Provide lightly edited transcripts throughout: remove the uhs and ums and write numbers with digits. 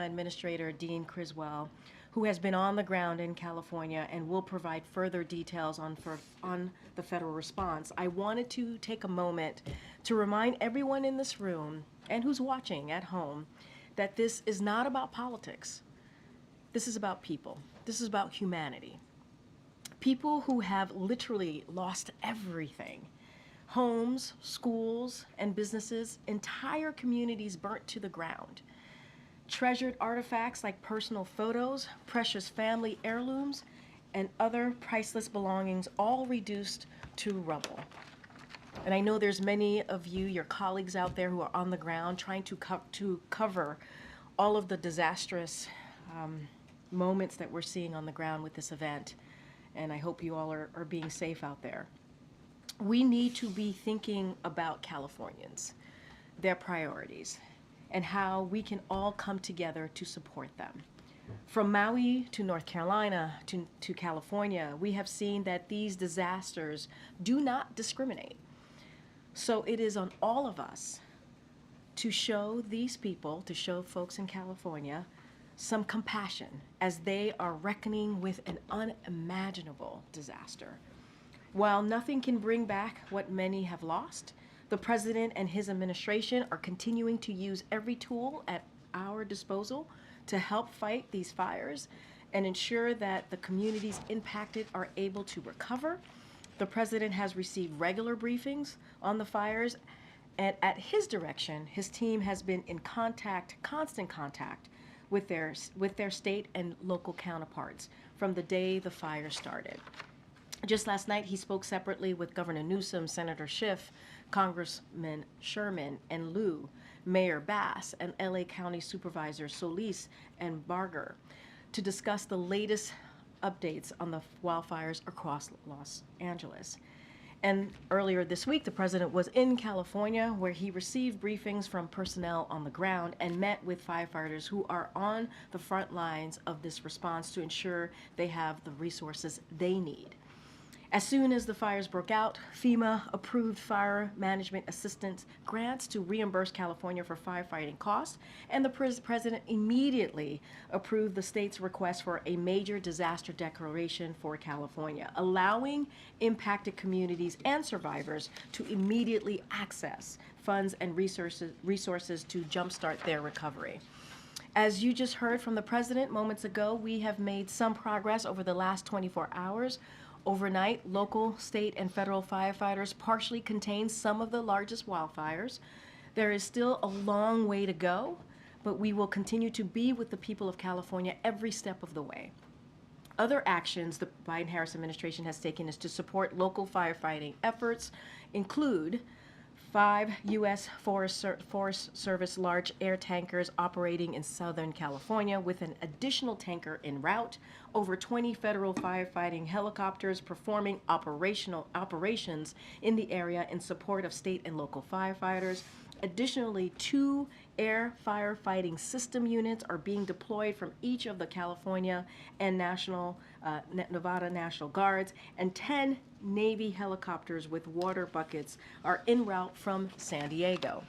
Administrator Dean Criswell, who has been on the ground in California and will provide further details on the federal response. I wanted to take a moment to remind everyone in this room and who's watching at home that this is not about politics. This is about people. This is about humanity. People who have literally lost everything: homes, schools, and businesses, entire communities burnt to the ground, treasured artifacts like personal photos, precious family heirlooms, and other priceless belongings all reduced to rubble. And I know there's many of you, your colleagues out there, who are on the ground trying to cover all of the disastrous moments that we're seeing on the ground with this event. And I hope you all are being safe out there. We need to be thinking about Californians, their priorities, and how we can all come together to support them. From Maui to North Carolina to California, we have seen that these disasters do not discriminate. So it is on all of us to show these people, to show folks in California, some compassion as they are reckoning with an unimaginable disaster. While nothing can bring back what many have lost, the president and his administration are continuing to use every tool at our disposal to help fight these fires and ensure that the communities impacted are able to recover. The president has received regular briefings on the fires, and at his direction, his team has been in constant contact with their state and local counterparts from the day the fire started. Just last night, he spoke separately with Governor Newsom, Senator Schiff, Congressman Sherman and Lieu, Mayor Bass, and LA County Supervisors Solis and Barger to discuss the latest updates on the wildfires across Los Angeles. And earlier this week, the president was in California, where he received briefings from personnel on the ground and met with firefighters who are on the front lines of this response to ensure they have the resources they need. As soon as the fires broke out, FEMA approved fire management assistance grants to reimburse California for firefighting costs, and the president immediately approved the state's request for a major disaster declaration for California, allowing impacted communities and survivors to immediately access funds and resources to jumpstart their recovery. As you just heard from the president moments ago, we have made some progress over the last 24 hours. Overnight, local, state, and federal firefighters partially contained some of the largest wildfires. There is still a long way to go, but we will continue to be with the people of California every step of the way. Other actions the Biden-Harris administration has taken is to support local firefighting efforts include 5 U.S. Forest Service large air tankers operating in Southern California with an additional tanker en route, over 20 federal firefighting helicopters performing operations in the area in support of state and local firefighters. Additionally, 2 air firefighting system units are being deployed from each of the California and Nevada National Guards, and 10 Navy helicopters with water buckets are en route from San Diego.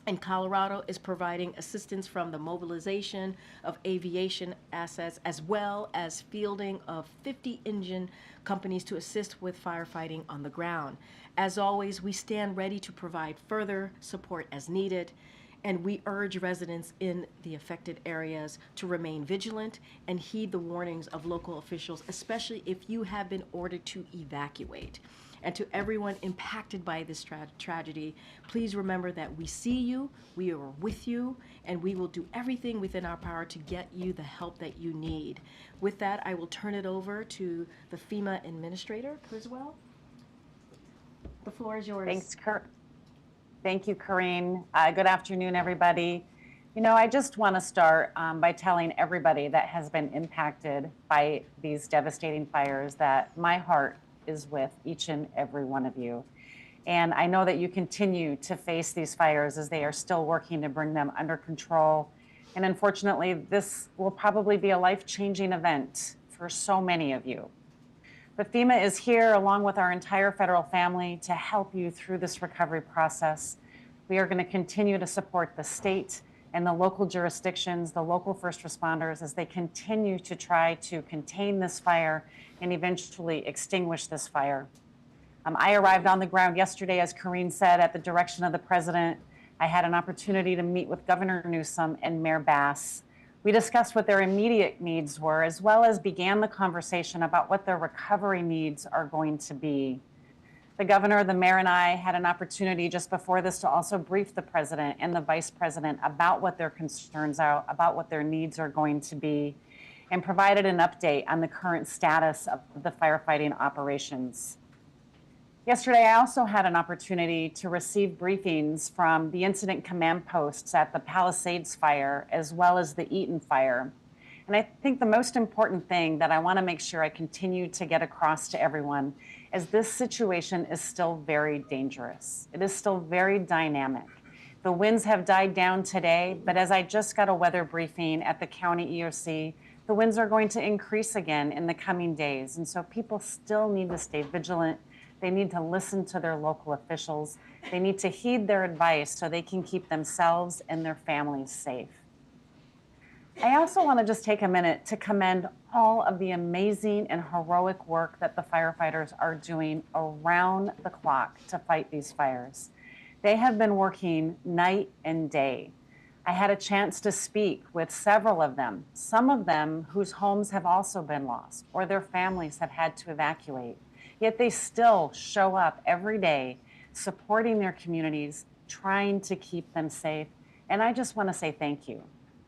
And Colorado is providing assistance from the mobilization of aviation assets as well as fielding of 50 engine companies to assist with firefighting on the ground. As always, we stand ready to provide further support as needed, and we urge residents in the affected areas to remain vigilant and heed the warnings of local officials, especially if you have been ordered to evacuate. And to everyone impacted by this tragedy, please remember that we see you, we are with you, and we will do everything within our power to get you the help that you need. With that, I will turn it over to the FEMA Administrator, Criswell. The floor is yours. Thank you, Corrine. Good afternoon, everybody. You know, I just want to start by telling everybody that has been impacted by these devastating fires that my heart is with each and every one of you. And I know that you continue to face these fires as they are still working to bring them under control. And unfortunately, this will probably be a life-changing event for so many of you. But FEMA is here along with our entire federal family to help you through this recovery process. We are going to continue to support the state and the local jurisdictions, the local first responders, as they continue to try to contain this fire and eventually extinguish this fire. I arrived on the ground yesterday, as Corrine said, at the direction of the president. I had an opportunity to meet with Governor Newsom and Mayor Bass. We discussed what their immediate needs were, as well as began the conversation about what their recovery needs are going to be. The governor, the mayor, and I had an opportunity just before this to also brief the president and the vice president about what their concerns are, about what their needs are going to be, and provided an update on the current status of the firefighting operations. Yesterday, I also had an opportunity to receive briefings from the incident command posts at the Palisades fire, as well as the Eaton fire. And I think the most important thing that I want to make sure I continue to get across to everyone is this situation is still very dangerous. It is still very dynamic. The winds have died down today, but as I just got a weather briefing at the county EOC, the winds are going to increase again in the coming days. And so people still need to stay vigilant. They need to listen to their local officials. They need to heed their advice so they can keep themselves and their families safe. I also want to just take a minute to commend all of the amazing and heroic work that the firefighters are doing around the clock to fight these fires. They have been working night and day. I had a chance to speak with several of them, some of them whose homes have also been lost or their families have had to evacuate. Yet they still show up every day supporting their communities, trying to keep them safe. And I just want to say thank you.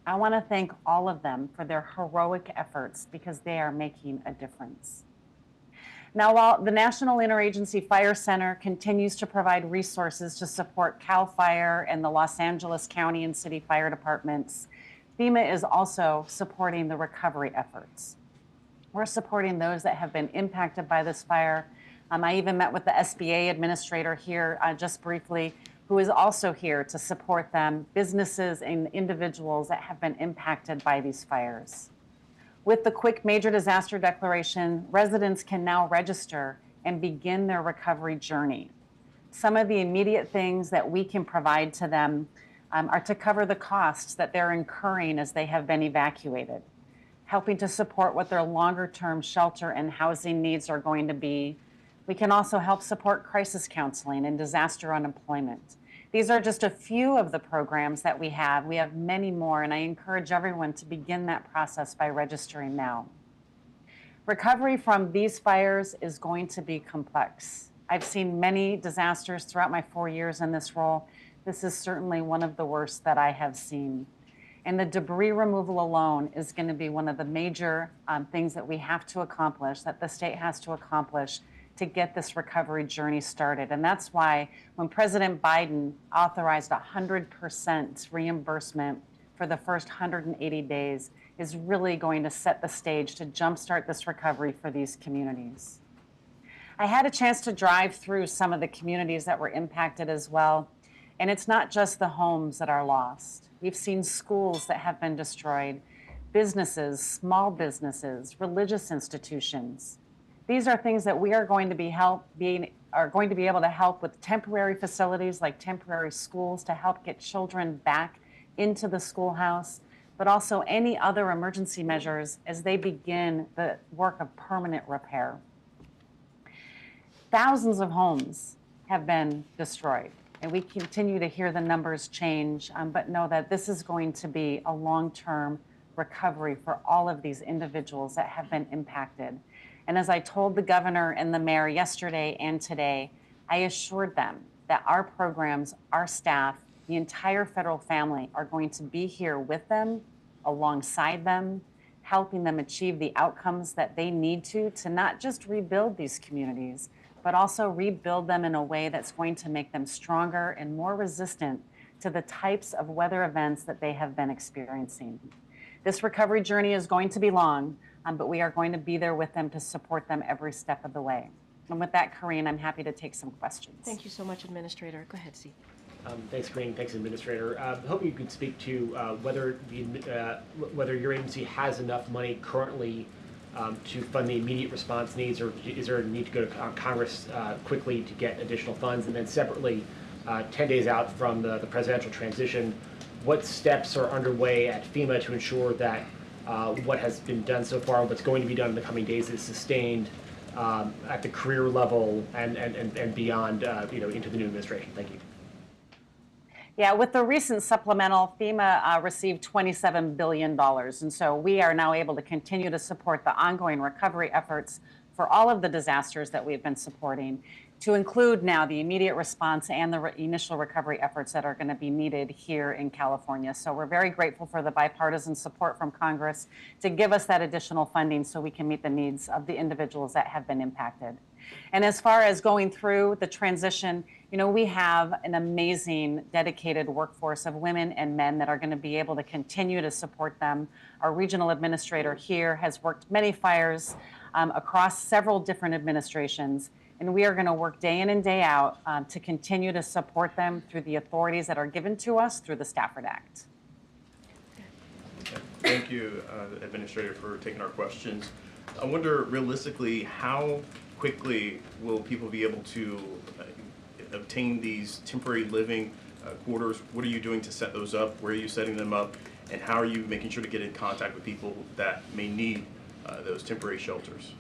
I want to thank all of them for their heroic efforts because they are making a difference. Now, while the National Interagency Fire Center continues to provide resources to support CAL FIRE and the Los Angeles County and City Fire Departments, FEMA is also supporting the recovery efforts. We're supporting those that have been impacted by this fire. I even met with the SBA administrator here just briefly, who is also here to support them, businesses and individuals that have been impacted by these fires. With the quick major disaster declaration, residents can now register and begin their recovery journey. Some of the immediate things that we can provide to them are to cover the costs that they're incurring as they have been evacuated, helping to support what their longer-term shelter and housing needs are going to be. We can also help support crisis counseling and disaster unemployment. These are just a few of the programs that we have. We have many more, and I encourage everyone to begin that process by registering now. Recovery from these fires is going to be complex. I've seen many disasters throughout my 4 years in this role. This is certainly one of the worst that I have seen. And the debris removal alone is going to be one of the major things that we have to accomplish, that the state has to accomplish to get this recovery journey started. And that's why when President Biden authorized 100% reimbursement for the first 180 days is really going to set the stage to jumpstart this recovery for these communities. I had a chance to drive through some of the communities that were impacted as well. And it's not just the homes that are lost. We've seen schools that have been destroyed, businesses, small businesses, religious institutions. These are things that we are going to be able to help with temporary facilities like temporary schools to help get children back into the schoolhouse, but also any other emergency measures as they begin the work of permanent repair. Thousands of homes have been destroyed, and we continue to hear the numbers change, but know that this is going to be a long-term recovery for all of these individuals that have been impacted. And as I told the governor and the mayor yesterday and today, I assured them that our programs, our staff, the entire federal family are going to be here with them, alongside them, helping them achieve the outcomes that they need to not just rebuild these communities, but also rebuild them in a way that's going to make them stronger and more resistant to the types of weather events that they have been experiencing. This recovery journey is going to be long, but we are going to be there with them to support them every step of the way. And with that, Corrine, I'm happy to take some questions. Thank you so much, Administrator. Go ahead, Steve. Thanks, Corrine. Thanks, Administrator. I hope you could speak to whether your agency has enough money currently to fund the immediate response needs, or is there a need to go to Congress quickly to get additional funds? And then separately, 10 days out from the presidential transition, what steps are underway at FEMA to ensure that what has been done so far, what's going to be done in the coming days, is sustained at the career level and beyond, into the new administration? Thank you. Yeah, with the recent supplemental, FEMA received $27 billion. And so we are now able to continue to support the ongoing recovery efforts for all of the disasters that we've been supporting, to include now the immediate response and the initial recovery efforts that are going to be needed here in California. So we're very grateful for the bipartisan support from Congress to give us that additional funding so we can meet the needs of the individuals that have been impacted. And as far as going through the transition, we have an amazing dedicated workforce of women and men that are going to be able to continue to support them. Our regional administrator here has worked many fires across several different administrations, and we are going to work day in and day out to continue to support them through the authorities that are given to us through the Stafford Act. Thank you, Administrator, for taking our questions. I wonder, realistically, how quickly will people be able to obtain these temporary living quarters? What are you doing to set those up? Where are you setting them up? And how are you making sure to get in contact with people that may need those temporary shelters?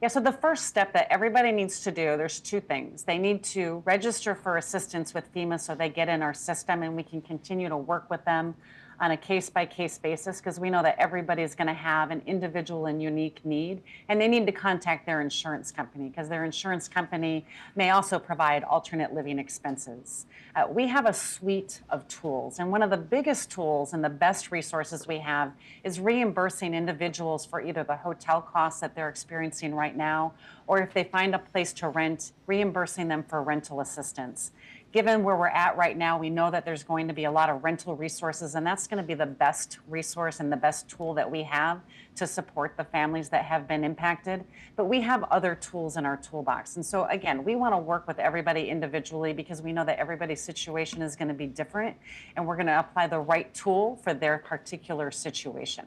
Yeah, so the first step that everybody needs to do, there's two things. They need to register for assistance with FEMA so they get in our system and we can continue to work with them on a case-by-case basis, because we know that everybody is going to have an individual and unique need, and they need to contact their insurance company, because their insurance company may also provide alternate living expenses. We have a suite of tools, and one of the biggest tools and the best resources we have is reimbursing individuals for either the hotel costs that they're experiencing right now, or if they find a place to rent, reimbursing them for rental assistance. Given where we're at right now, we know that there's going to be a lot of rental resources, and that's going to be the best resource and the best tool that we have to support the families that have been impacted. But we have other tools in our toolbox. And so, again, we want to work with everybody individually because we know that everybody's situation is going to be different, and we're going to apply the right tool for their particular situation.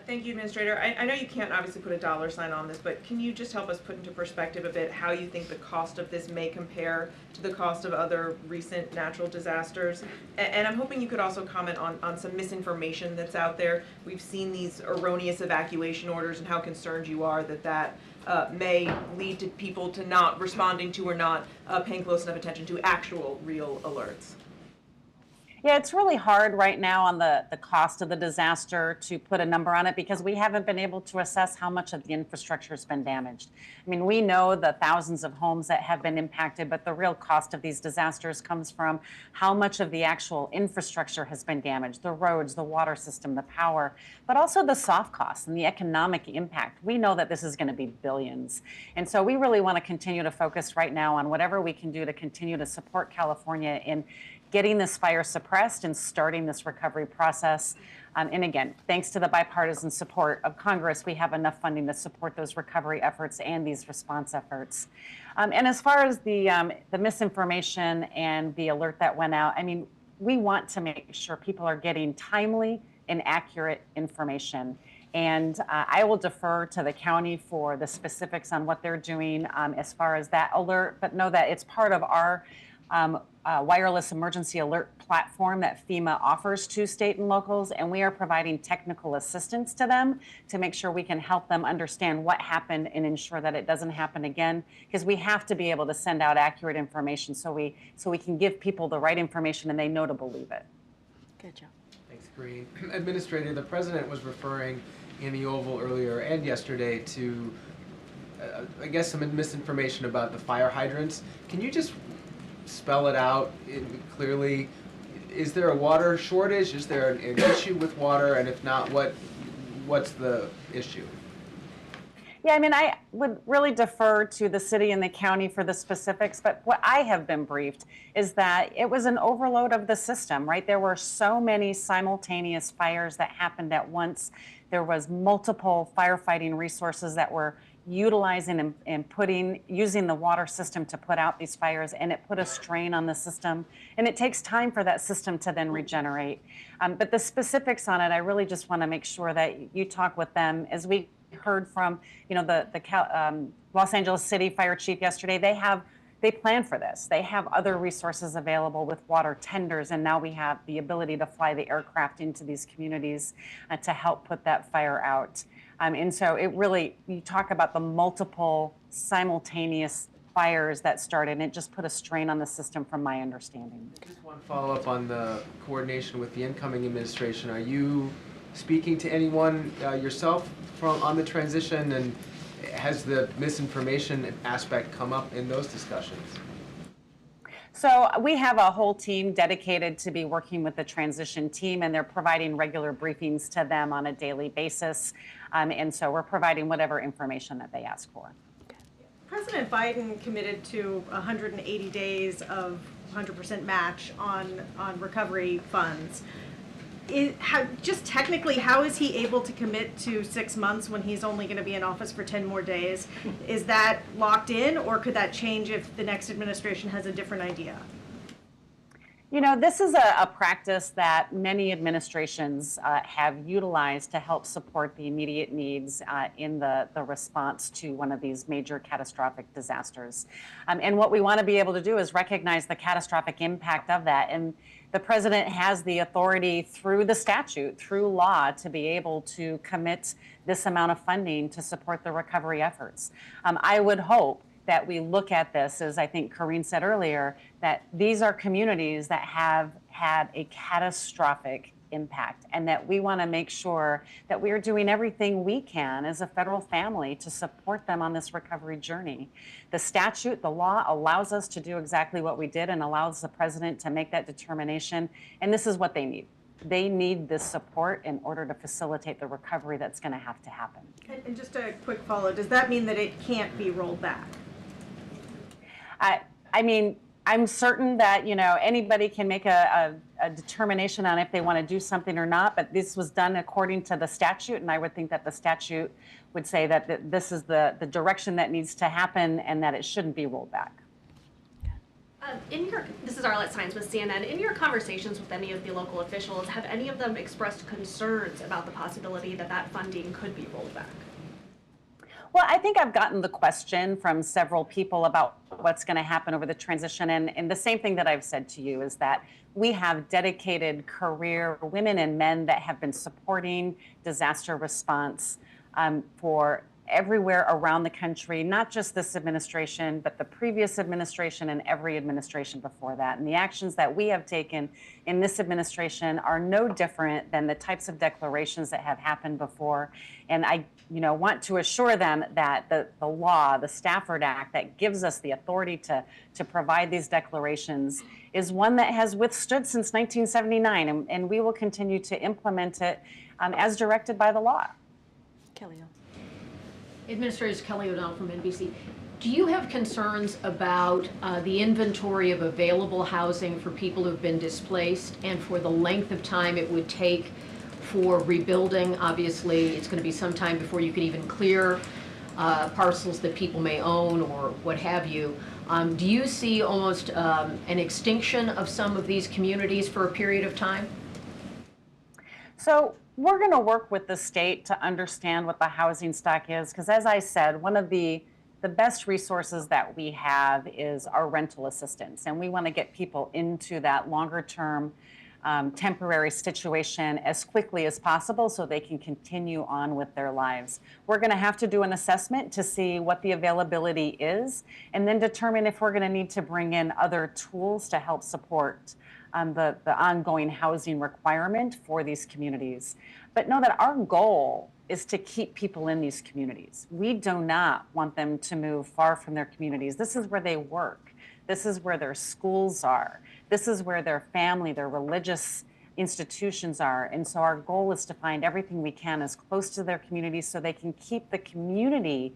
Thank you, Administrator. I know you can't obviously put a dollar sign on this, but can you just help us put into perspective a bit how you think the cost of this may compare to the cost of other recent natural disasters? And I'm hoping you could also comment on some misinformation that's out there. We've seen these erroneous evacuation orders and how concerned you are that may lead to people to not responding to or not paying close enough attention to actual real alerts. Yeah, it's really hard right now on the cost of the disaster to put a number on it because we haven't been able to assess how much of the infrastructure has been damaged. I mean, we know the thousands of homes that have been impacted, but the real cost of these disasters comes from how much of the actual infrastructure has been damaged, the roads, the water system, the power, but also the soft costs and the economic impact. We know that this is going to be billions. And so we really want to continue to focus right now on whatever we can do to continue to support California in getting this fire suppressed and starting this recovery process. And again, thanks to the bipartisan support of Congress, we have enough funding to support those recovery efforts and these response efforts. And as far as the misinformation and the alert that went out, I mean, we want to make sure people are getting timely and accurate information. And I will defer to the county for the specifics on what they're doing as far as that alert, but know that it's part of our wireless emergency alert platform that FEMA offers to state and locals, and we are providing technical assistance to them to make sure we can help them understand what happened and ensure that it doesn't happen again, because we have to be able to send out accurate information so we can give people the right information and they know to believe it. Good job. Thanks, Green. Administrator, the President was referring in the Oval earlier and yesterday to, I guess, some misinformation about the fire hydrants. Can you just spell it out clearly? Is there a water shortage? Is there an issue with water? And if not, what's the issue? Yeah, I mean, I would really defer to the city and the county for the specifics, but what I have been briefed is that it was an overload of the system, right? There were so many simultaneous fires that happened at once. There was multiple firefighting resources that were utilizing and using the water system to put out these fires, and it put a strain on the system, and it takes time for that system to then regenerate. But the specifics on it, I really just want to make sure that you talk with them. As we heard from, the Los Angeles City Fire Chief yesterday, they have they plan for this. They have other resources available with water tenders, and now we have the ability to fly the aircraft into these communities to help put that fire out. And so it really, you talk about the multiple simultaneous fires that started, and it just put a strain on the system from my understanding. Just one follow-up on the coordination with the incoming administration. Are you speaking to anyone yourself on the transition, and has the misinformation aspect come up in those discussions? So we have a whole team dedicated to be working with the transition team, and they're providing regular briefings to them on a daily basis. And so we're providing whatever information that they ask for. President Biden committed to 180 days of 100% match on recovery funds. Just technically, how is he able to commit to 6 months when he's only going to be in office for 10 more days? Is that locked in, or could that change if the next administration has a different idea? You know, this is a practice that many administrations have utilized to help support the immediate needs in the response to one of these major catastrophic disasters. And what we want to be able to do is recognize the catastrophic impact of that. And the president has the authority through the statute, through law, to be able to commit this amount of funding to support the recovery efforts. I would hope that we look at this, as I think Corrine said earlier, that these are communities that have had a catastrophic impact, and that we want to make sure that we are doing everything we can as a federal family to support them on this recovery journey. The statute, the law, allows us to do exactly what we did and allows the president to make that determination, and this is what they need. They need this support in order to facilitate the recovery that's going to have to happen. And just a quick follow, does that mean that it can't be rolled back? I mean, I'm certain that, you know, anybody can make a determination on if they want to do something or not, but this was done according to the statute, and I would think that the statute would say that this is the direction that needs to happen and that it shouldn't be rolled back. This is Arlette Sines with CNN. In your conversations with any of the local officials, have any of them expressed concerns about the possibility that that funding could be rolled back? Well, I think I've gotten the question from several people about what's going to happen over the transition. And the same thing that I've said to you is that we have dedicated career women and men that have been supporting disaster response for everywhere around the country, not just this administration, but the previous administration and every administration before that. And the actions that we have taken in this administration are no different than the types of declarations that have happened before. And I want to assure them that the law, the Stafford Act, that gives us the authority to provide these declarations is one that has withstood since 1979, and we will continue to implement it as directed by the law. Kelly. Administrator Kelly O'Donnell from NBC. Do you have concerns about the inventory of available housing for people who've been displaced and for the length of time it would take for rebuilding? Obviously, it's going to be some time before you could even clear parcels that people may own or what have you. Do you see almost an extinction of some of these communities for a period of time? So we're going to work with the state to understand what the housing stock is, because as I said, one of the best resources that we have is our rental assistance, and we want to get people into that longer term temporary situation as quickly as possible so they can continue on with their lives. We're going to have to do an assessment to see what the availability is, and then determine if we're going to need to bring in other tools to help support the ongoing housing requirement for these communities. But know that our goal is to keep people in these communities. We do not want them to move far from their communities. This is where they work. This is where their schools are. This is where their family, their religious institutions are. And so our goal is to find everything we can as close to their communities so they can keep the community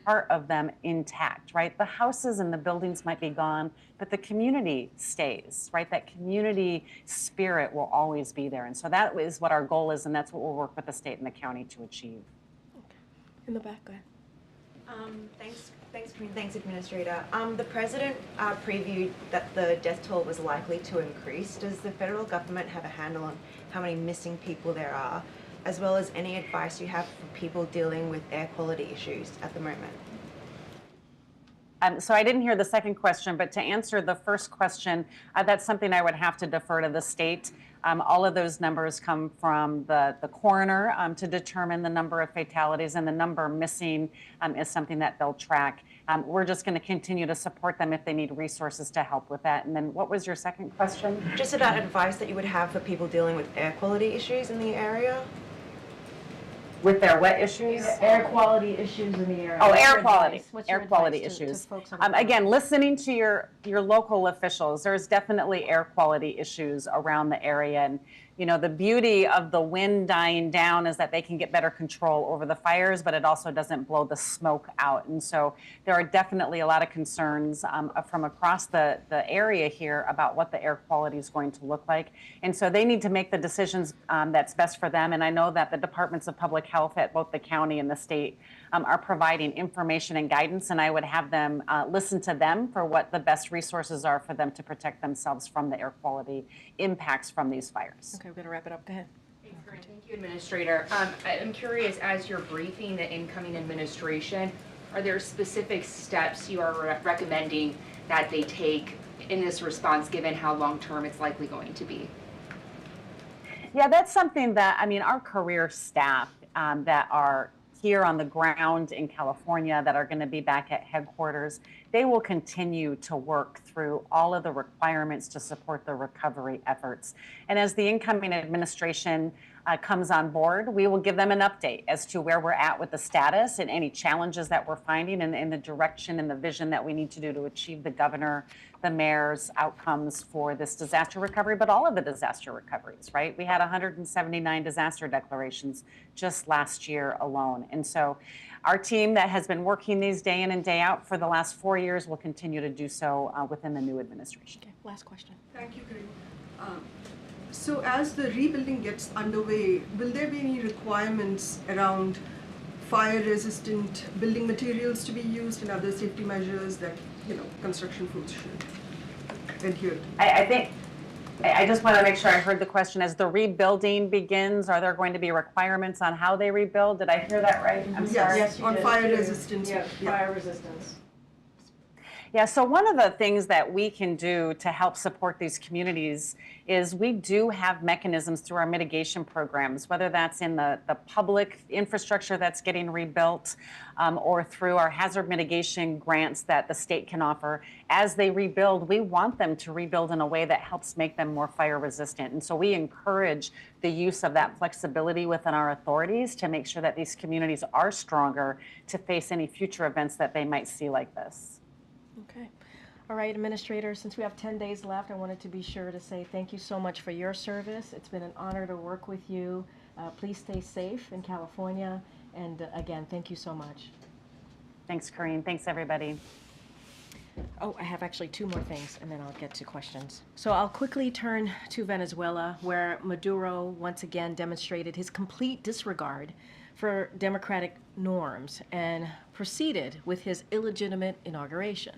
part of them intact, right? The houses and the buildings might be gone, but the community stays, right? That community spirit will always be there. And so that is what our goal is, and that's what we'll work with the state and the county to achieve. In the back, go ahead. Thanks, Corinne. Thanks, Administrator. The President previewed that the death toll was likely to increase. Does the federal government have a handle on how many missing people there are, as well as any advice you have for people dealing with air quality issues at the moment? So I didn't hear the second question, but to answer the first question, that's something I would have to defer to the state. All of those numbers come from the coroner to determine the number of fatalities, and the number missing is something that they'll track. We're just going to continue to support them if they need resources to help with that. And then what was your second question? Just about advice that you would have for people dealing with air quality issues in the area? With their what issues? Air quality issues in the area. Oh, What's air your quality, advice? What's air your quality advice to issues. folks on the ground? Again, listening to your local officials, there's definitely air quality issues around the area. And, you know, the beauty of the wind dying down is that they can get better control over the fires, but it also doesn't blow the smoke out. And so there are definitely a lot of concerns from across the area here about what the air quality is going to look like. And so they need to make the decisions that's best for them. And I know that the departments of public health at both the county and the state are providing information and guidance. And I would have them listen to them for what the best resources are for them to protect themselves from the air quality impacts from these fires. Okay, we're going to wrap it up. Go ahead. Thank you, Administrator. I'm curious, as you're briefing the incoming administration, are there specific steps you are recommending that they take in this response, given how long-term it's likely going to be? Yeah, that's something that, I mean, our career staff that are here on the ground in California that are going to be back at headquarters, they will continue to work through all of the requirements to support the recovery efforts. And as the incoming administration comes on board, we will give them an update as to where we're at with the status and any challenges that we're finding and the direction and the vision that we need to do to achieve the governor, the mayor's outcomes for this disaster recovery, but all of the disaster recoveries, right? We had 179 disaster declarations just last year alone. And so our team that has been working these day in and day out for the last 4 years will continue to do so within the new administration. Okay, last question. Thank you, Kareem. So as the rebuilding gets underway, will there be any requirements around fire-resistant building materials to be used and other safety measures that, you know, construction folks should adhere to? I just want to make sure I heard the question. As the rebuilding begins, are there going to be requirements on how they rebuild? Did I hear that right? I'm sorry. Yes, on fire resistance. Yeah, fire resistance. Yeah, so one of the things that we can do to help support these communities is we do have mechanisms through our mitigation programs, whether that's in the public infrastructure that's getting rebuilt or through our hazard mitigation grants that the state can offer. As they rebuild, we want them to rebuild in a way that helps make them more fire resistant. And so we encourage the use of that flexibility within our authorities to make sure that these communities are stronger to face any future events that they might see like this. Okay. All right, Administrator, since we have 10 days left, I wanted to be sure to say thank you so much for your service. It's been an honor to work with you. Please stay safe in California. And again, thank you so much. Thanks, Corinne. Thanks, everybody. Oh, I have actually two more things, and then I'll get to questions. So I'll quickly turn to Venezuela, where Maduro once again demonstrated his complete disregard for democratic norms and proceeded with his illegitimate inauguration.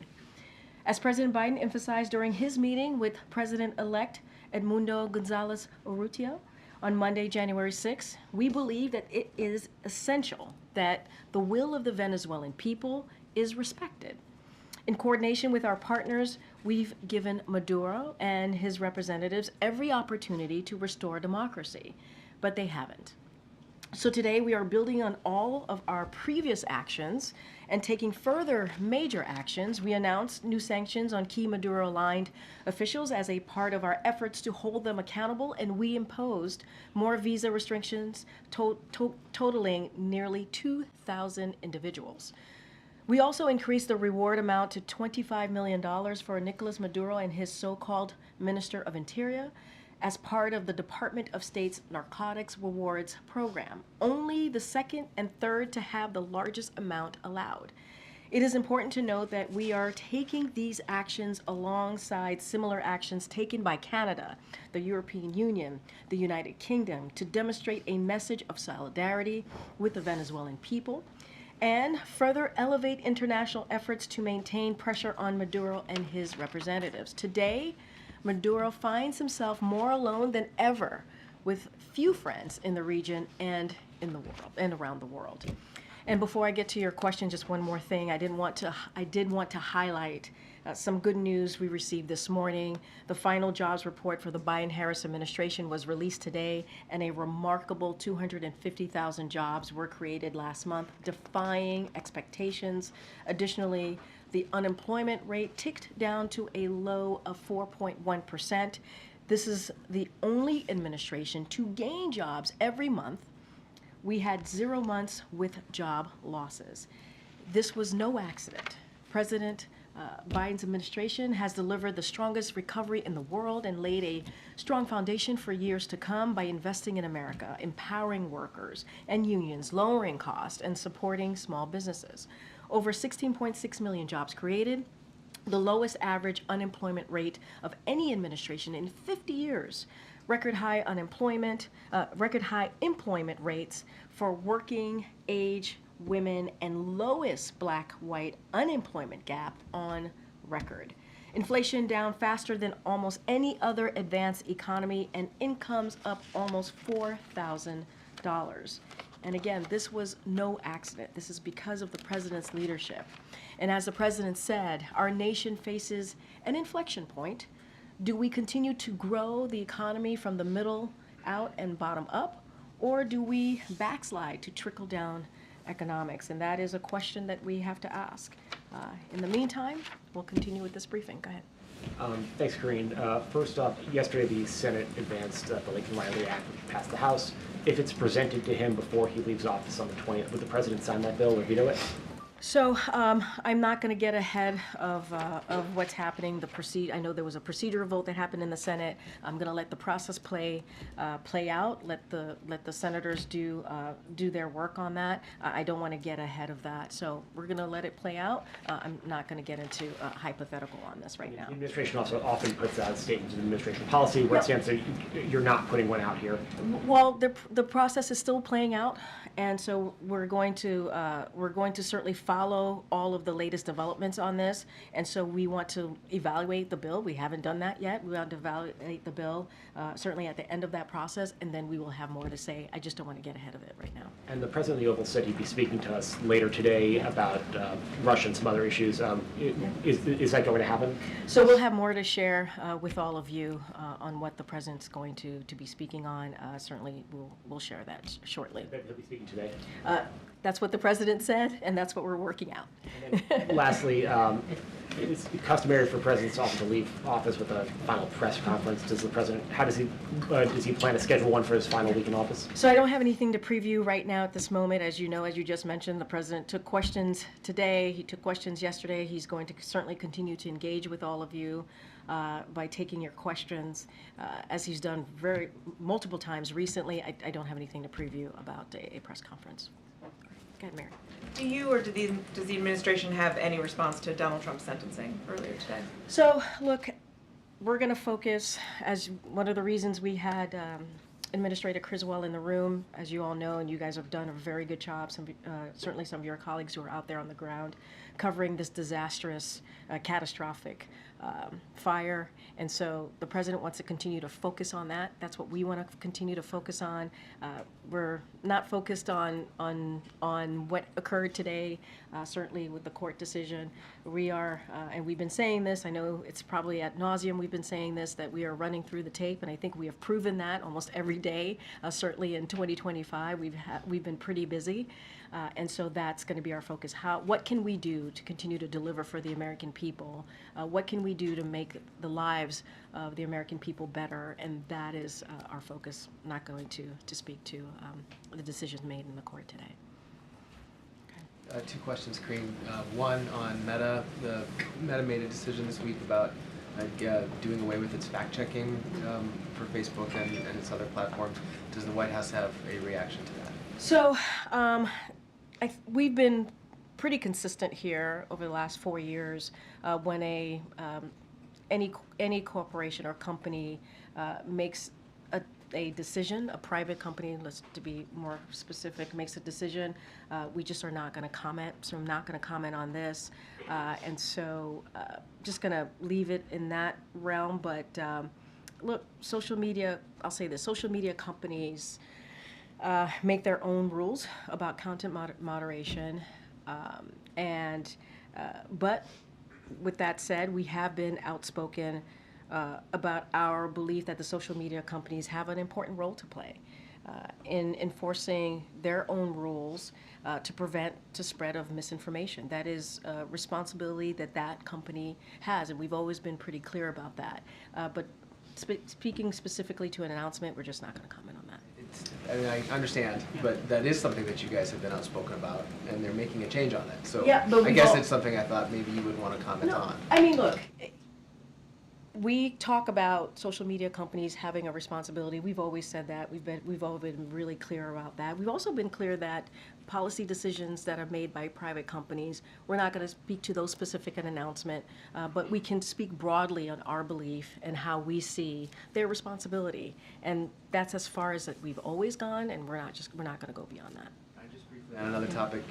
As President Biden emphasized during his meeting with President-elect Edmundo Gonzalez Urrutia on Monday, January 6, we believe that it is essential that the will of the Venezuelan people is respected. In coordination with our partners, we've given Maduro and his representatives every opportunity to restore democracy, but they haven't. So today we are building on all of our previous actions and taking further major actions. We announced new sanctions on key Maduro-aligned officials as a part of our efforts to hold them accountable, and we imposed more visa restrictions totaling nearly 2,000 individuals. We also increased the reward amount to $25 million for Nicolas Maduro and his so-called Minister of Interior as part of the Department of State's Narcotics Rewards program, only the second and third to have the largest amount allowed. It is important to note that we are taking these actions alongside similar actions taken by Canada, the European Union, the United Kingdom, to demonstrate a message of solidarity with the Venezuelan people and further elevate international efforts to maintain pressure on Maduro and his representatives. Today, Maduro finds himself more alone than ever, with few friends in the region and in the world and around the world. And before I get to your question, just one more thing. I did want to highlight some good news we received this morning. The final jobs report for the Biden-Harris administration was released today, and a remarkable 250,000 jobs were created last month, defying expectations. Additionally, the unemployment rate ticked down to a low of 4.1%. This is the only administration to gain jobs every month. We had 0 months with job losses. This was no accident. President Biden's administration has delivered the strongest recovery in the world and laid a strong foundation for years to come by investing in America, empowering workers and unions, lowering costs, and supporting small businesses. Over 16.6 million jobs created, the lowest average unemployment rate of any administration in 50 years. Record high employment rates for working age women, and lowest black-white unemployment gap on record. Inflation down faster than almost any other advanced economy, and incomes up almost $4,000. And again, this was no accident. This is because of the president's leadership. And as the president said, our nation faces an inflection point. Do we continue to grow the economy from the middle out and bottom up, or do we backslide to trickle down economics? And that is a question that we have to ask. In the meantime, we'll continue with this briefing. Go ahead. Thanks, Karine. First off, yesterday the Senate advanced the Lincoln-Riley Act, which passed the House. If it's presented to him before he leaves office on the 20th, would the president sign that bill or veto it? So I'm not going to get ahead of what's happening. I know there was a procedural vote that happened in the Senate. I'm going to let the process play out. Let the senators do their work on that. I don't want to get ahead of that. So we're going to let it play out. I'm not going to get into hypothetical on this right now. The administration also often puts out statements of administration policy where it stands that you're not putting one out here. Well, the process is still playing out, and so we're going to certainly follow all of the latest developments on this, and so we want to evaluate the bill. We haven't done that yet. We want to evaluate the bill certainly at the end of that process, and then we will have more to say. I just don't want to get ahead of it right now. And the president of the Oval said he'd be speaking to us later today about Russia and some other issues. Is that going to happen? So we'll have more to share with all of you on what the president's going to be speaking on. Certainly, we'll share that shortly. He'll be speaking today. That's what the president said, and that's what we're working out. Lastly, it's customary for presidents often to leave office with a final press conference. Does the president, how does he plan to schedule one for his final week in office? So I don't have anything to preview right now at this moment. As you know, as you just mentioned, the president took questions today. He took questions yesterday. He's going to certainly continue to engage with all of you by taking your questions, as he's done multiple times recently. I don't have anything to preview about a press conference. Go ahead, Mary. Do you or does the administration have any response to Donald Trump's sentencing earlier today? So, look, we're going to focus, as one of the reasons we had Administrator Criswell in the room, as you all know, and you guys have done a very good job, certainly some of your colleagues who are out there on the ground, covering this disastrous, catastrophic fire. And so the president wants to continue to focus on that. That's what we want to continue to focus on. We're not focused on what occurred today, certainly with the court decision. We are, and we've been saying this, I know it's probably ad nauseum, we've been saying this, that we are running through the tape, and I think we have proven that almost every day. Certainly in 2025, we've been pretty busy. And so that's going to be our focus. What can we do to continue to deliver for the American people? What can we do to make the lives of the American people better? And that is our focus, not going to speak to the decisions made in the court today. Okay. Two questions, Karine. One on Meta. Meta made a decision this week about doing away with its fact-checking for Facebook and its other platforms. Does the White House have a reaction to that? So we've been pretty consistent here over the last 4 years when any corporation or company makes a decision, a private company, to be more specific, makes a decision, we just are not going to comment. So I'm not going to comment on this. And so just going to leave it in that realm. But look, social media, I'll say this, social media companies make their own rules about content moderation. But with that said, we have been outspoken about our belief that the social media companies have an important role to play in enforcing their own rules to prevent the spread of misinformation. That is a responsibility that that company has, and we've always been pretty clear about that. But speaking specifically to an announcement, we're just not going to comment on that. I mean, I understand, but that is something that you guys have been outspoken about, and they're making a change on it. So Yeah, but I we've guess all- it's something I thought maybe you would want to comment on. I mean, look, we talk about social media companies having a responsibility. We've always said that. We've all been really clear about that. We've also been clear that policy decisions that are made by private companies, we're not going to speak to those specific in announcement, but we can speak broadly on our belief and how we see their responsibility. And that's as far as that we've always gone, and we're not going to go beyond that. Just briefly on another topic,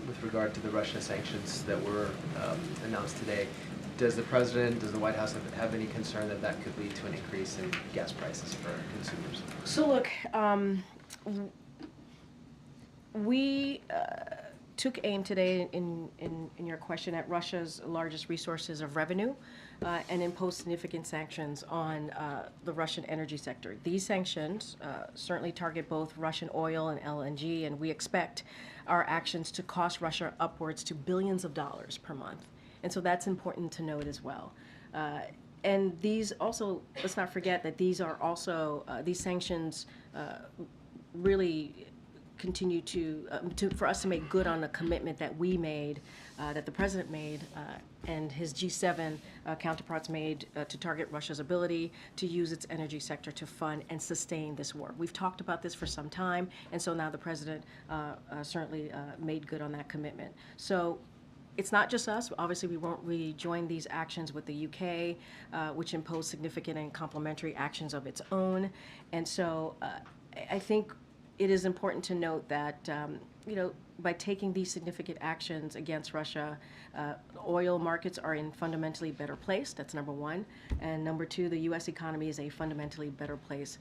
with regard to the Russia sanctions that were announced today, does the President, does the White House have any concern that that could lead to an increase in gas prices for consumers? So look, we took aim today in your question at Russia's largest resources of revenue and imposed significant sanctions on the Russian energy sector. These sanctions certainly target both Russian oil and LNG, and we expect our actions to cost Russia upwards to billions of dollars per month. And so that's important to note as well. And these also, let's not forget that these are also, these sanctions really continue for us to make good on a commitment that we made, that the President made, and his G7 counterparts made to target Russia's ability to use its energy sector to fund and sustain this war. We've talked about this for some time, and so now the President certainly made good on that commitment. So it's not just us. Obviously, we joined these actions with the UK, which imposed significant and complementary actions of its own. And so I think it is important to note that, by taking these significant actions against Russia, oil markets are in fundamentally better place. That's number one. And number two, the U.S. economy is a fundamentally better place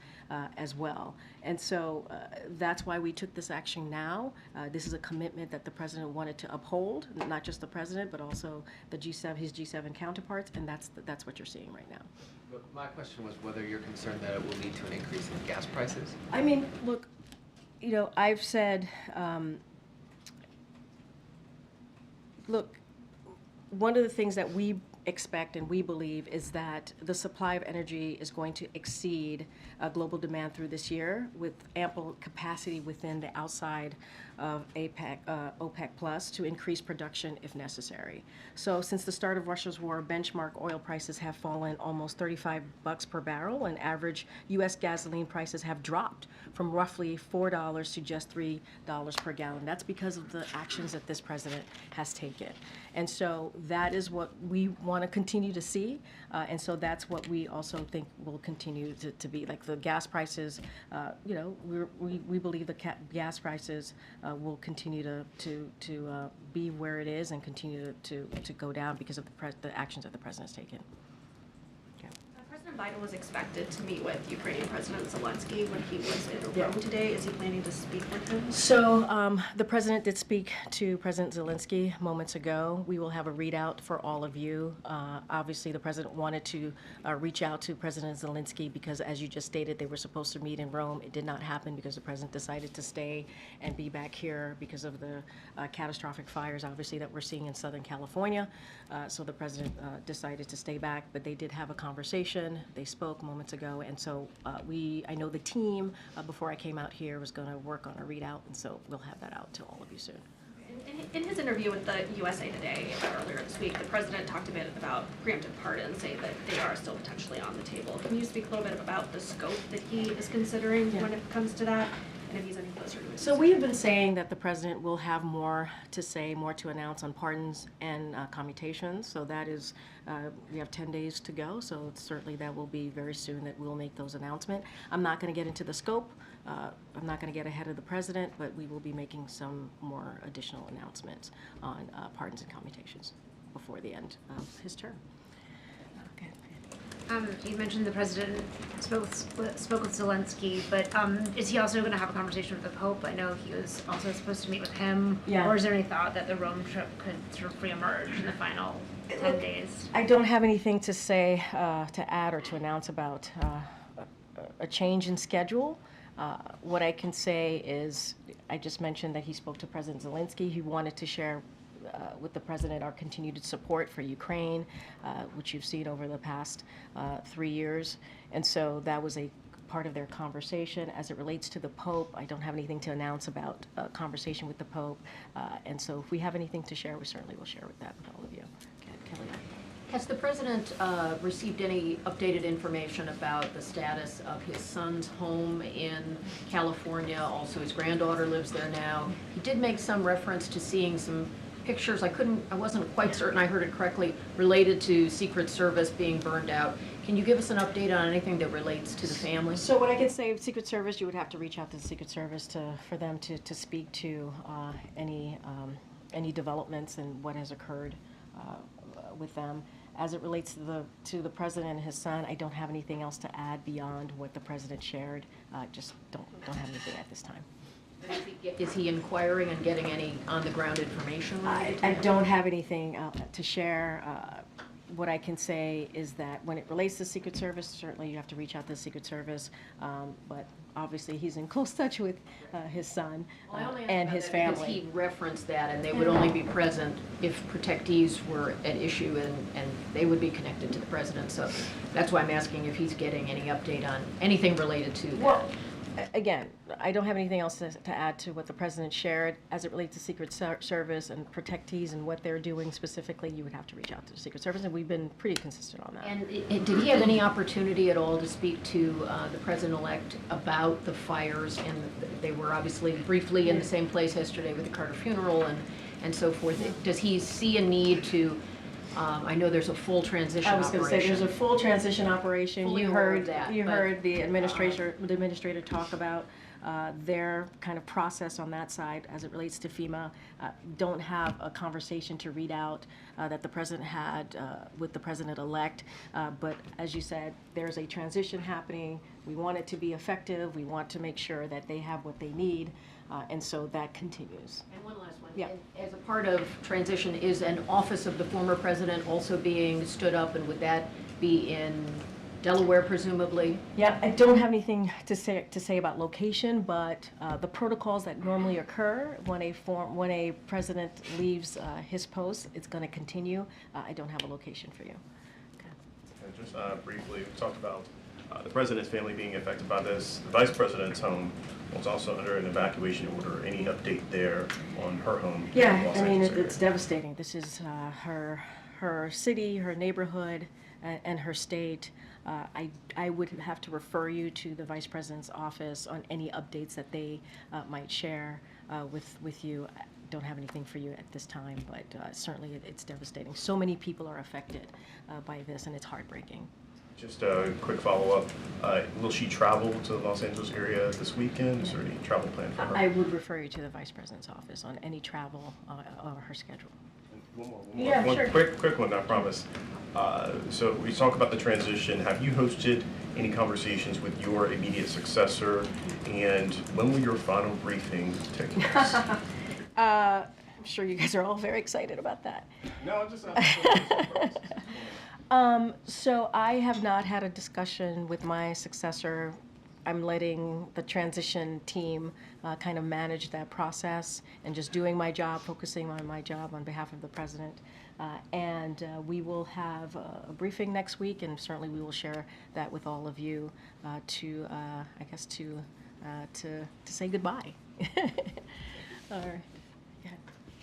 as well. And so that's why we took this action now. This is a commitment that the President wanted to uphold, not just the President, but also the G7, his G7 counterparts, and that's what you're seeing right now. But my question was whether you're concerned that it will lead to an increase in gas prices. I mean, look, I've said, look, one of the things that we expect and we believe is that the supply of energy is going to exceed global demand through this year with ample capacity within the outside of OPEC Plus to increase production if necessary. So since the start of Russia's war, benchmark oil prices have fallen almost $35 per barrel, and average U.S. gasoline prices have dropped from roughly $4 to just $3 per gallon. That's because of the actions that this President has taken. And so that is what we want to continue to see. And so that's what we also think will continue to be. Like the gas prices, we believe the gas prices will continue to be where it is and continue to go down because of the actions that the President has taken. President Biden was expected to meet with Ukrainian President Zelensky when he was in Rome today. Is he planning to speak with him? So the President did speak to President Zelensky moments ago. We will have a readout for all of you. Obviously, the President wanted to reach out to President Zelensky because, as you just stated, they were supposed to meet in Rome. It did not happen because the President decided to stay and be back here because of the catastrophic fires, obviously, that we're seeing in Southern California. So the President decided to stay back, but they did have a conversation. They spoke moments ago, and so I know the team, before I came out here, was going to work on a readout, and so we'll have that out to all of you soon. In his interview with the USA Today earlier this week, the President talked a bit about preemptive pardons, saying that they are still potentially on the table. Can you speak a little bit about the scope that he is considering when it comes to that, and if he's any closer to it? So we have been saying that the President will have more to say, more to announce on pardons and commutations. So that is, we have 10 days to go. So certainly that will be very soon that we'll make those announcements. I'm not going to get into the scope. I'm not going to get ahead of the President, but we will be making some more additional announcements on pardons and commutations before the end of his term. Okay. You mentioned the president spoke with Zelensky, but is he also going to have a conversation with the Pope? I know he was also supposed to meet with him. Yeah. Or is there any thought that the Rome trip could sort of reemerge in the final 10 days? I don't have anything to say, to add or to announce about a change in schedule. What I can say is, I just mentioned that he spoke to President Zelensky. He wanted to share with the president our continued support for Ukraine, which you've seen over the past 3 years. And so that was a part of their conversation. As it relates to the Pope, I don't have anything to announce about a conversation with the Pope. And so if we have anything to share, we certainly will share with that with all of you. Kelly. Has the president received any updated information about the status of his son's home in California? Also, his granddaughter lives there now. He did make some reference to seeing some pictures. I wasn't quite certain I heard it correctly, related to Secret Service being burned out. Can you give us an update on anything that relates to the family? So what I can say, Secret Service, you would have to reach out to the Secret Service for them to speak to any developments and what has occurred with them. As it relates to the president and his son, I don't have anything else to add beyond what the president shared. Just don't have anything at this time. Is he inquiring and getting any on-the-ground information related to I him? don't have anything to share. What I can say is that when it relates to Secret Service, certainly you have to reach out to the Secret Service, but obviously he's in close touch with his son and his family. Because he referenced that, and they would only be present if protectees were at issue, and they would be connected to the president. So that's why I'm asking if he's getting any update on anything related to that. Well, again, I don't have anything else to add to what the president shared. As it relates to Secret Service and protectees and what they're doing specifically, you would have to reach out to the Secret Service, and we've been pretty consistent on that. And did he have any opportunity at all to speak to the president-elect about the fires? And they were obviously briefly in the same place yesterday with the Carter funeral and so forth. Does he see a need to, I know there's a full transition I was operation. going to say, there's a full transition operation. Fully You aware heard of that, you but, heard the administrator talk about their kind of process on that side as it relates to FEMA. Don't have a conversation to read out that the president had with the president-elect. But as you said, there's a transition happening. We want it to be effective. We want to make sure that they have what they need. And so that continues. And one last one. Yeah. As a part of transition, is an office of the former president also being stood up, and would that be in Delaware, presumably? Yeah, I don't have anything to say about location, but the protocols that normally occur when a president leaves his post, it's going to continue. I don't have a location for you. And just briefly, we talked about the president's family being affected by this. The vice president's home was also under an evacuation order. Any update there on her home? in Yeah, Los I mean, Angeles area? it's devastating. This is her city, her neighborhood, and her state. I would have to refer you to the vice president's office on any updates that they might share with you. I don't have anything for you at this time, but certainly it's devastating. So many people are affected by this, and it's heartbreaking. Just a quick follow-up. Will she travel to the Los Angeles area this weekend? Is there any travel plan for her? I would refer you to the vice president's office on any travel or her schedule. One more. Yeah, One sure. quick one, I promise. So we talk about the transition. Have you hosted any conversations with your immediate successor? And when will your final briefing take place? I'm sure you guys are all very excited about that. No, I'm just So I have not had a discussion with my successor. I'm letting the transition team kind of manage that process and just doing my job, focusing on my job on behalf of the president. And we will have a briefing next week, and certainly we will share that with all of you to say goodbye. All right.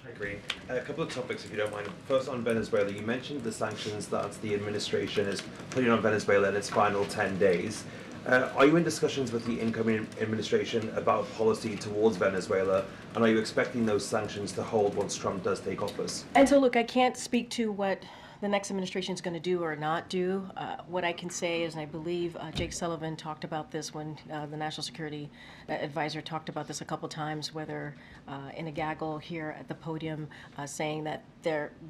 I agree. A couple of topics, if you don't mind. First, on Venezuela, you mentioned the sanctions that the administration is putting on Venezuela in its final 10 days. Are you in discussions with the incoming administration about policy towards Venezuela, and are you expecting those sanctions to hold once Trump does take office? And so, look, I can't speak to what the next administration is going to do or not do, what I can say is, and I believe Jake Sullivan talked about this when the National Security Advisor talked about this a couple times, whether in a gaggle here at the podium, saying that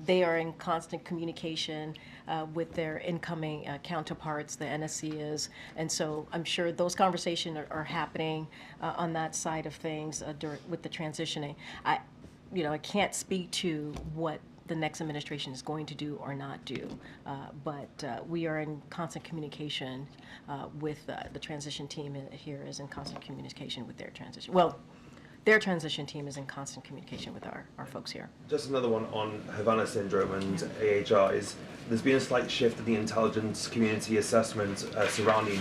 they are in constant communication with their incoming counterparts, the NSC is, and so I'm sure those conversations are happening on that side of things with the transitioning. I can't speak to what the next administration is going to do or not do, but we are in constant communication with the transition team here is in constant communication with their transition. Well, their transition team is in constant communication with our folks here. Just another one on Havana syndrome and AHIs. There's been a slight shift in the intelligence community assessment surrounding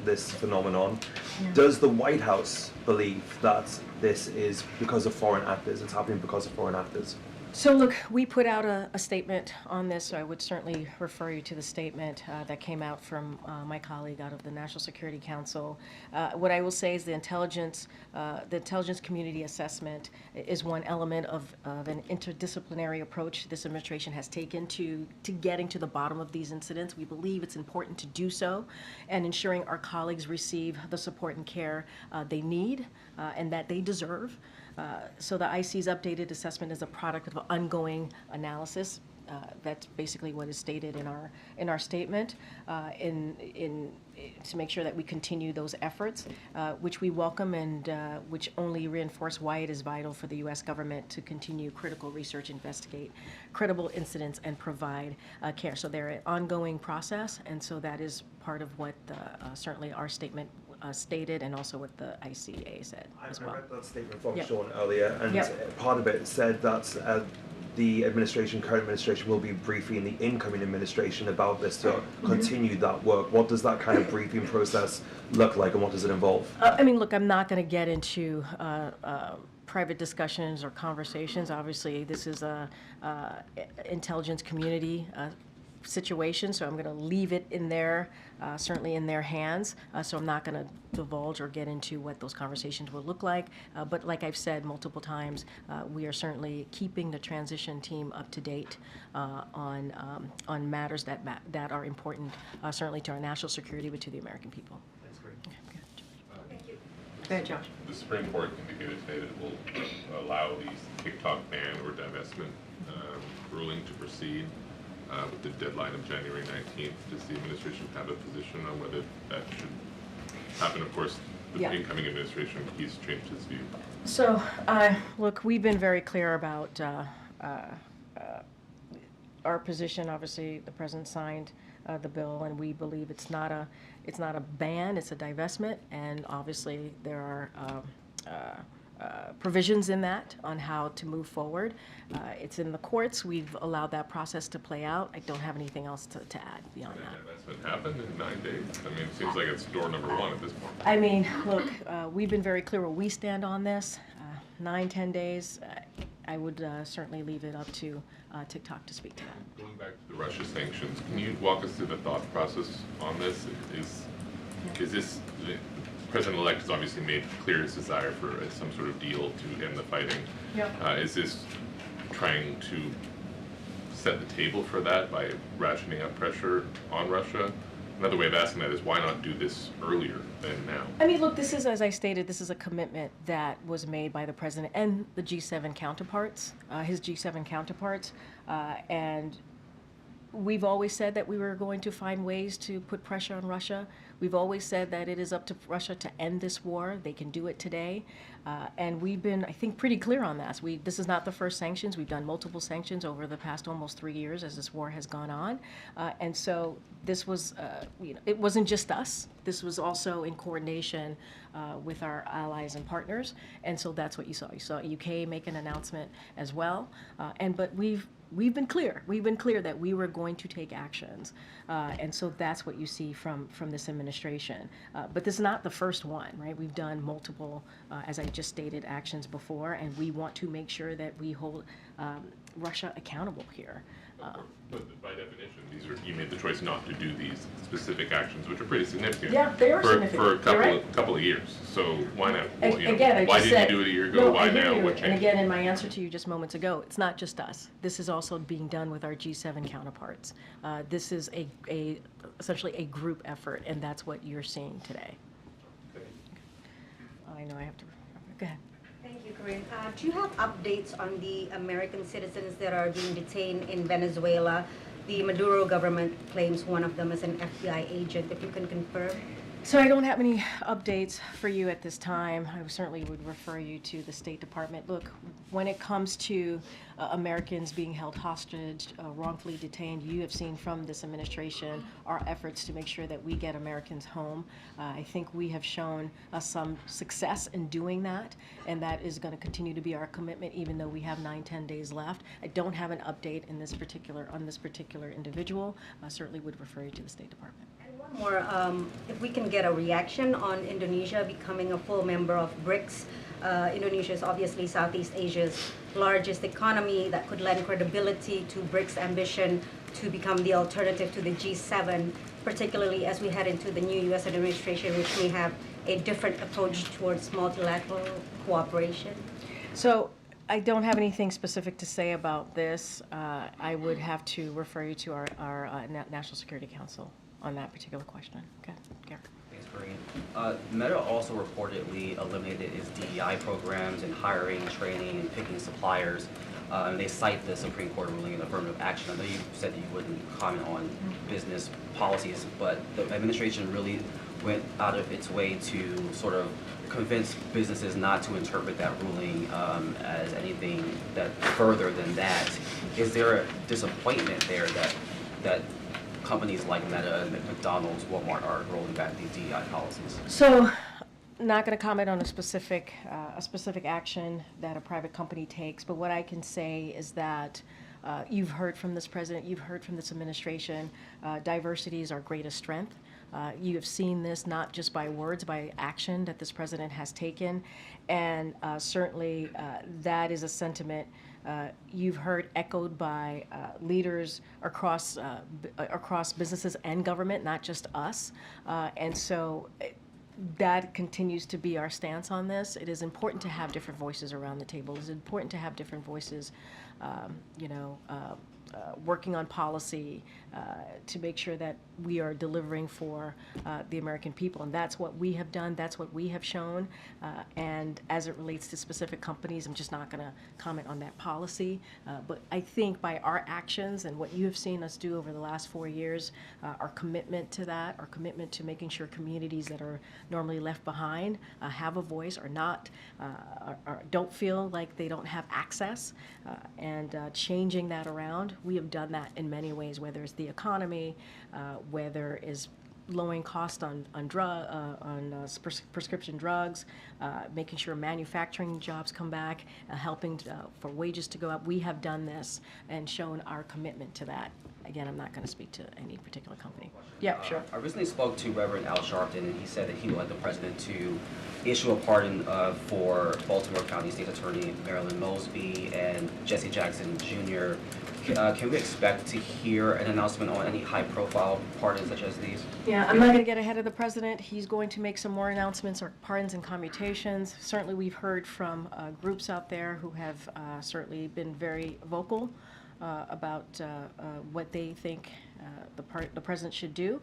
this phenomenon. Yeah. Does the White House believe that this is because of foreign actors? It's happening because of foreign actors? So look, we put out a statement on this, so I would certainly refer you to the statement that came out from my colleague out of the National Security Council. What I will say is the intelligence community assessment is one element of an interdisciplinary approach this administration has taken to getting to the bottom of these incidents. We believe it's important to do so and ensuring our colleagues receive the support and care they need and that they deserve. So the IC's updated assessment is a product of an ongoing analysis. That's basically what is stated in our statement, to make sure that we continue those efforts, which we welcome and which only reinforce why it is vital for the U.S. government to continue critical research, investigate credible incidents, and provide care. So they're an ongoing process, and so that is part of what certainly our statement stated, and also what the ICA said as well. I read that statement from Yep. Sean earlier, and Yep. part of it said that the current administration will be briefing the incoming administration about this to continue that work. What does that kind of briefing process look like, and what does it involve? I mean, look, I'm not going to get into private discussions or conversations. Obviously, this is a intelligence community situation, so I'm going to leave it in their, certainly in their hands. So I'm not going to divulge or get into what those conversations will look like. But like I've said multiple times, we are certainly keeping the transition team up to date on matters that are important, certainly to our national security, but to the American people. That's great. Go ahead, Josh. The Supreme Court indicated today that it will allow these TikTok ban or divestment ruling to proceed with the deadline of January 19th. Does the administration have a position on whether that should happen? Of course, the incoming administration, he's changed his view. So, look, we've been very clear about our position. Obviously, the president signed the bill, and we believe it's not a ban, it's a divestment, and obviously there are provisions in that on how to move forward. It's in the courts. We've allowed that process to play out. I don't have anything else to add beyond that. Divestment happened in 9 days. I mean, it seems like it's door number one at this point. I mean, look, we've been very clear where we stand on this. 9-10 days, I would certainly leave it up to TikTok to speak to that. Going back to the Russia sanctions, can you walk us through the thought process on this? Is this, the President-elect has obviously made clear his desire for some sort of deal to end the fighting. Yep. Is this trying to set the table for that by ratcheting up pressure on Russia? Another way of asking that is, why not do this earlier than now? I mean, look, this is, as I stated, this is a commitment that was made by the president and the G7 counterparts, his G7 counterparts, and we've always said that we were going to find ways to put pressure on Russia. We've always said that it is up to Russia to end this war. They can do it today. And we've been, I think, pretty clear on that. This is not the first sanctions. We've done multiple sanctions over the past almost 3 years as this war has gone on. And so this was, it wasn't just us. This was also in coordination with our allies and partners. And so that's what you saw. You saw UK make an announcement as well. But we've been clear. We've been clear that we were going to take actions. And so that's what you see from this administration. But this is not the first one, right? We've done multiple, as I just stated, actions before, and we want to make sure that we hold Russia accountable here. But by definition, you made the choice not to do these specific actions, which are pretty significant. Yeah, they are significant. For a You're right. couple of years. So why not? Well, you know, Again, I why just didn't said. you do it a year ago? No, Why I hear now? you. What And changed? again, in my answer to you just moments ago, it's not just us. This is also being done with our G7 counterparts. This is essentially a group effort, and that's what you're seeing today. I know I have to, go ahead. Thank you, Corinne. Do you have updates on the American citizens that are being detained in Venezuela? The Maduro government claims one of them is an FBI agent, if you can confirm. So I don't have any updates for you at this time. I certainly would refer you to the State Department. Look, when it comes to Americans being held hostage, wrongfully detained, you have seen from this administration our efforts to make sure that we get Americans home. I think we have shown some success in doing that, and that is going to continue to be our commitment, even though we have 9-10 days left. I don't have an update on this particular individual. I certainly would refer you to the State Department. One more, if we can get a reaction on Indonesia becoming a full member of BRICS. Indonesia is obviously Southeast Asia's largest economy that could lend credibility to BRICS' ambition to become the alternative to the G7, particularly as we head into the new U.S. administration, which may have a different approach towards multilateral cooperation. So I don't have anything specific to say about this. I would have to refer you to our National Security Council on that particular question. Okay, Garrett. Thanks, Corinne. Meta also reportedly eliminated its DEI programs in hiring, training, and picking suppliers. And they cite the Supreme Court ruling in affirmative action. I know you said that you wouldn't comment on business policies, but the administration really went out of its way to sort of convince businesses not to interpret that ruling as anything that further than that. Is there a disappointment there that companies like Meta, McDonald's, Walmart are rolling back these DEI policies? So, not going to comment on a specific action that a private company takes, but what I can say is that you've heard from this president, you've heard from this administration, diversity is our greatest strength. You have seen this not just by words, by action that this president has taken, and certainly that is a sentiment you've heard echoed by leaders across businesses and government, not just us. And so that continues to be our stance on this. It is important to have different voices around the table. It is important to have different voices, working on policy to make sure that we are delivering for the American people. And that's what we have done. That's what we have shown. And as it relates to specific companies, I'm just not going to comment on that policy. But I think by our actions and what you have seen us do over the last 4 years, our commitment to that, our commitment to making sure communities that are normally left behind have a voice or not, don't feel like they don't have access, and changing that around. We have done that in many ways, whether it's the economy, whether it's lowering cost on prescription drugs, making sure manufacturing jobs come back, helping for wages to go up. We have done this and shown our commitment to that. Again, I'm not going to speak to any particular company. Yeah, sure. I recently spoke to Reverend Al Sharpton, and he said that he would like the president to issue a pardon for Baltimore County State Attorney Marilyn Mosby and Jesse Jackson Jr. Can we expect to hear an announcement on any high-profile pardons such as these? Yeah, I'm not going to get ahead of the president. He's going to make some more announcements or pardons and commutations. Certainly, we've heard from groups out there who have certainly been very vocal about what they think the president should do.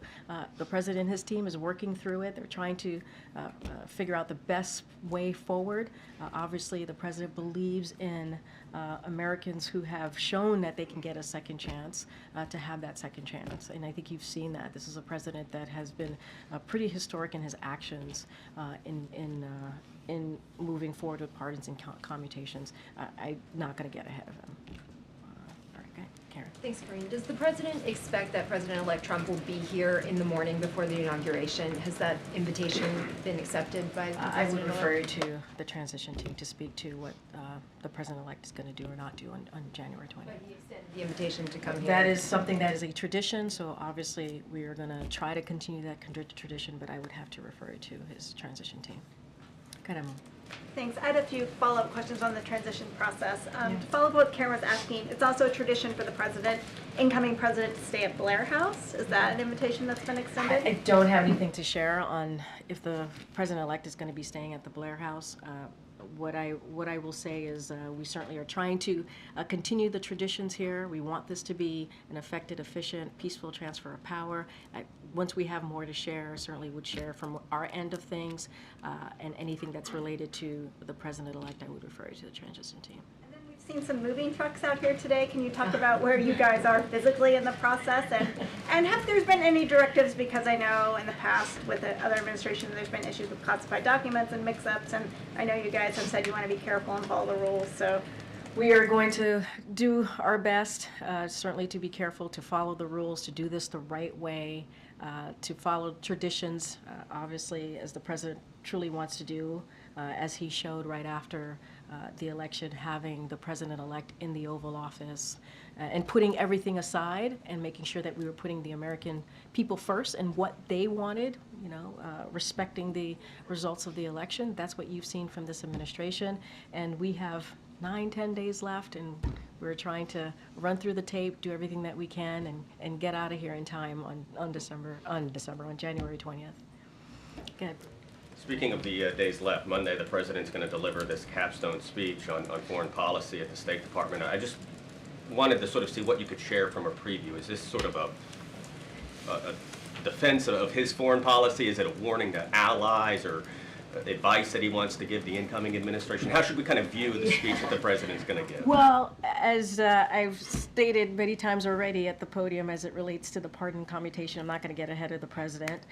The president and his team is working through it. They're trying to figure out the best way forward. Obviously, the president believes in Americans who have shown that they can get a second chance to have that second chance. And I think you've seen that. This is a president that has been pretty historic in his actions in moving forward with pardons and commutations. I'm not going to get ahead of him. Karen. Thanks, Corinne. Does the president expect that President-elect Trump will be here in the morning before the inauguration? Has that invitation been accepted by the president? I would refer you to the transition team to speak to what the president-elect is going to do or not do on January 20th. But he extended the invitation to come here. That is something that is a tradition, so obviously we are going to try to continue that tradition, but I would have to refer you to his transition team. Go ahead, Emma. Thanks. I had a few follow-up questions on the transition process. To follow up what Karen was asking, it's also a tradition for the president, incoming president, to stay at Blair House. Is that an invitation that's been extended? I don't have anything to share on if the president-elect is going to be staying at the Blair House. What I will say is we certainly are trying to continue the traditions here. We want this to be an effective, efficient, peaceful transfer of power. Once we have more to share, certainly would share from our end of things, and anything that's related to the president-elect, I would refer you to the transition team. We've seen some moving trucks out here today. Can you talk about where you guys are physically in the process, and have there been any directives? Because I know in the past with the other administration there's been issues with classified documents and mix-ups, and I know you guys have said you want to be careful and follow the rules. So we are going to do our best, certainly to be careful, to follow the rules, to do this the right way, to follow traditions, obviously, as the president truly wants to do, as he showed right after the election, having the president-elect in the Oval Office, and putting everything aside and making sure that we were putting the American people first and what they wanted, respecting the results of the election. That's what you've seen from this administration. And we have 9-10 days left, and we're trying to run through the tape, do everything that we can, and get out of here in time on January 20th. Good. Speaking of the days left, Monday the president's going to deliver this capstone speech on foreign policy at the State Department. I just wanted to sort of see what you could share from a preview. Is this sort of a defense of his foreign policy? Is it a warning to allies, or advice that he wants to give the incoming administration? How should we kind of view the speech that the president's going to give? Well, as I've stated many times already at the podium, as it relates to the pardon commutation, I'm not going to get ahead of the president.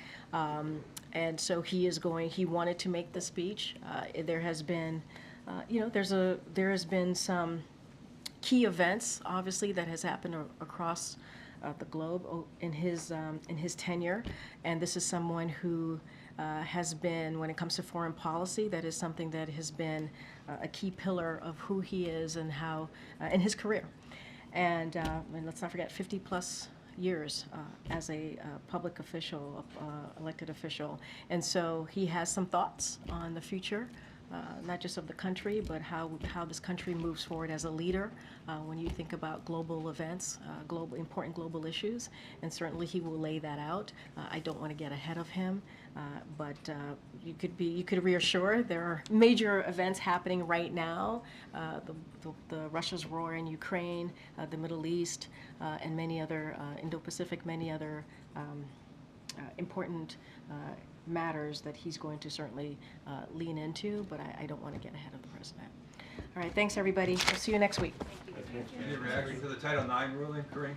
And so he wanted to make the speech. There has been, there has been some key events, obviously, that has happened across the globe in his tenure. And this is someone who has been, when it comes to foreign policy, that is something that has been a key pillar of who he is and how, in his career. And let's not forget, 50+ years as a public official, elected official. And so he has some thoughts on the future, not just of the country, but how this country moves forward as a leader when you think about global events, important global issues. And certainly he will lay that out. I don't want to get ahead of him, but you could reassure there are major events happening right now. The Russia's war in Ukraine, the Middle East, and many other Indo-Pacific, many other important matters that he's going to certainly lean into, but I don't want to get ahead of the president. All right, thanks everybody. We'll see you next week. Any reaction to the Title IX ruling, Kareem?